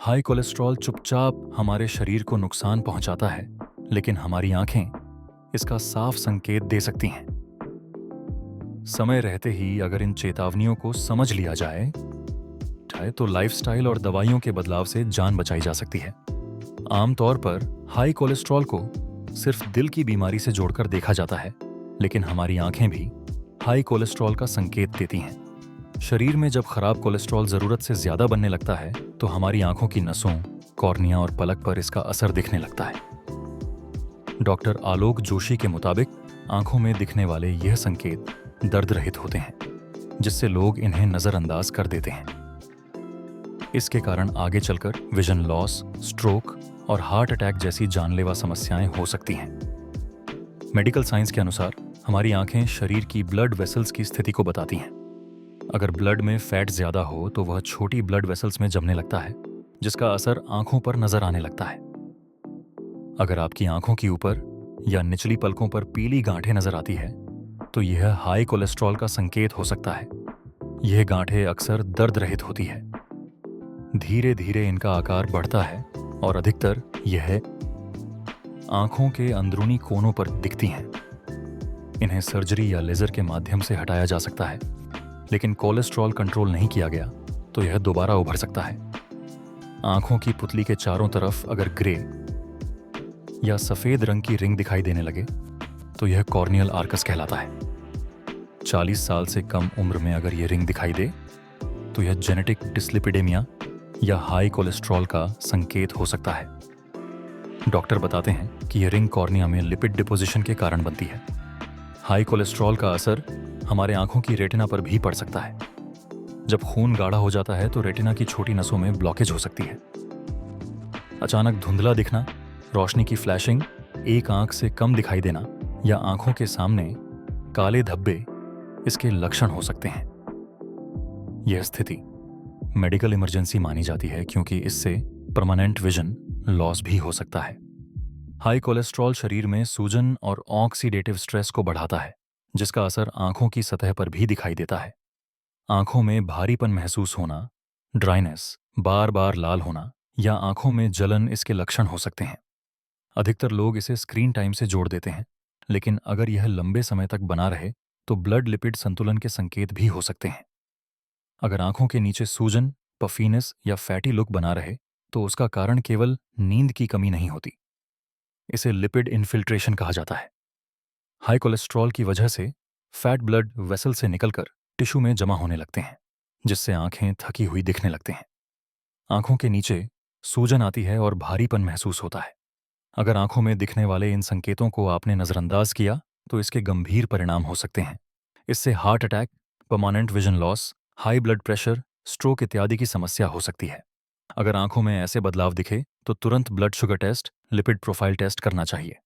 High cholesterol चुपचाप हमारे शरीर को नुकसान पहुंचाता है, लेकिन हमारी आंखें इसका साफ संकेत दे सकती हैं। समय रहते ही अगर इन चेतावनियों को समझ लिया जाए तो लाइफस्टाइल और दवाइयों के बदलाव से जान बचाई जा सकती है। आमतौर पर हाई कोलेस्ट्रॉल को सिर्फ दिल की बीमारी से जोड़कर देखा जाता है, लेकिन हमारी आंखें भी हाई कोलेस्ट्रॉल का संकेत देती हैं। शरीर में जब खराब कोलेस्ट्रॉल जरूरत से ज्यादा बनने लगता है तो हमारी आंखों की नसों, कॉर्निया और पलक पर इसका असर दिखने लगता है। डॉक्टर आलोक जोशी के मुताबिक आंखों में दिखने वाले यह संकेत दर्द रहित होते हैं, जिससे लोग इन्हें नजरअंदाज कर देते हैं। इसके कारण आगे चलकर विजन लॉस, स्ट्रोक और हार्ट अटैक जैसी जानलेवा समस्याएं हो सकती हैं। मेडिकल साइंस के अनुसार हमारी आंखें शरीर की ब्लड वेसल्स की स्थिति को बताती हैं। अगर ब्लड में फैट ज्यादा हो तो वह छोटी ब्लड वेसल्स में जमने लगता है, जिसका असर आंखों पर नजर आने लगता है। अगर आपकी आंखों की ऊपर या निचली पलकों पर पीली गांठें नजर आती है तो यह हाई कोलेस्ट्रॉल का संकेत हो सकता है। यह गांठें अक्सर दर्द रहित होती है। धीरे धीरे इनका आकार बढ़ता है और अधिकतर यह आंखों के अंदरूनी कोनों पर दिखती हैं। इन्हें सर्जरी या लेजर के माध्यम से हटाया जा सकता है, लेकिन कोलेस्ट्रॉल कंट्रोल नहीं किया गया तो यह दोबारा उभर सकता है। आंखों की पुतली के चारों तरफ अगर ग्रे या सफेद रंग की रिंग दिखाई देने लगे तो यह कॉर्नियल आर्कस कहलाता है। 40 साल से कम उम्र में अगर यह रिंग दिखाई दे तो यह जेनेटिक डिस्लिपिडेमिया या हाई कोलेस्ट्रॉल का संकेत हो सकता है। डॉक्टर बताते हैं कि यह रिंग कॉर्निया में लिपिड डिपोजिशन के कारण बनती है। हाई कोलेस्ट्रॉल का असर हमारे आंखों की रेटिना पर भी पड़ सकता है। जब खून गाढ़ा हो जाता है तो रेटिना की छोटी नसों में ब्लॉकेज हो सकती है। अचानक धुंधला दिखना, रोशनी की फ्लैशिंग, एक आंख से कम दिखाई देना या आंखों के सामने काले धब्बे इसके लक्षण हो सकते हैं। यह स्थिति मेडिकल इमरजेंसी मानी जाती है क्योंकि इससे परमानेंट विजन लॉस भी हो सकता है। हाई कोलेस्ट्रॉल शरीर में सूजन और ऑक्सीडेटिव स्ट्रेस को बढ़ाता है, जिसका असर आंखों की सतह पर भी दिखाई देता है। आंखों में भारीपन महसूस होना, ड्राइनेस, बार बार लाल होना या आंखों में जलन इसके लक्षण हो सकते हैं। अधिकतर लोग इसे स्क्रीन टाइम से जोड़ देते हैं, लेकिन अगर यह लंबे समय तक बना रहे तो ब्लड लिपिड संतुलन के संकेत भी हो सकते हैं। अगर आंखों के नीचे सूजन, पफीनेस या फैटी लुक बना रहे तो उसका कारण केवल नींद की कमी नहीं होती। इसे लिपिड इन्फिल्ट्रेशन कहा जाता है। हाई कोलेस्ट्रॉल की वजह से फैट ब्लड वेसल से निकलकर टिश्यू में जमा होने लगते हैं, जिससे आंखें थकी हुई दिखने लगते हैं। आंखों के नीचे सूजन आती है और भारीपन महसूस होता है। अगर आंखों में दिखने वाले इन संकेतों को आपने नजरअंदाज किया तो इसके गंभीर परिणाम हो सकते हैं। इससे heart attack, permanent vision loss, high blood pressure, stroke इत्यादि की समस्या हो सकती है। अगर आंखों में ऐसे बदलाव दिखे तो तुरंत blood sugar test, lipid profile test करना चाहिए।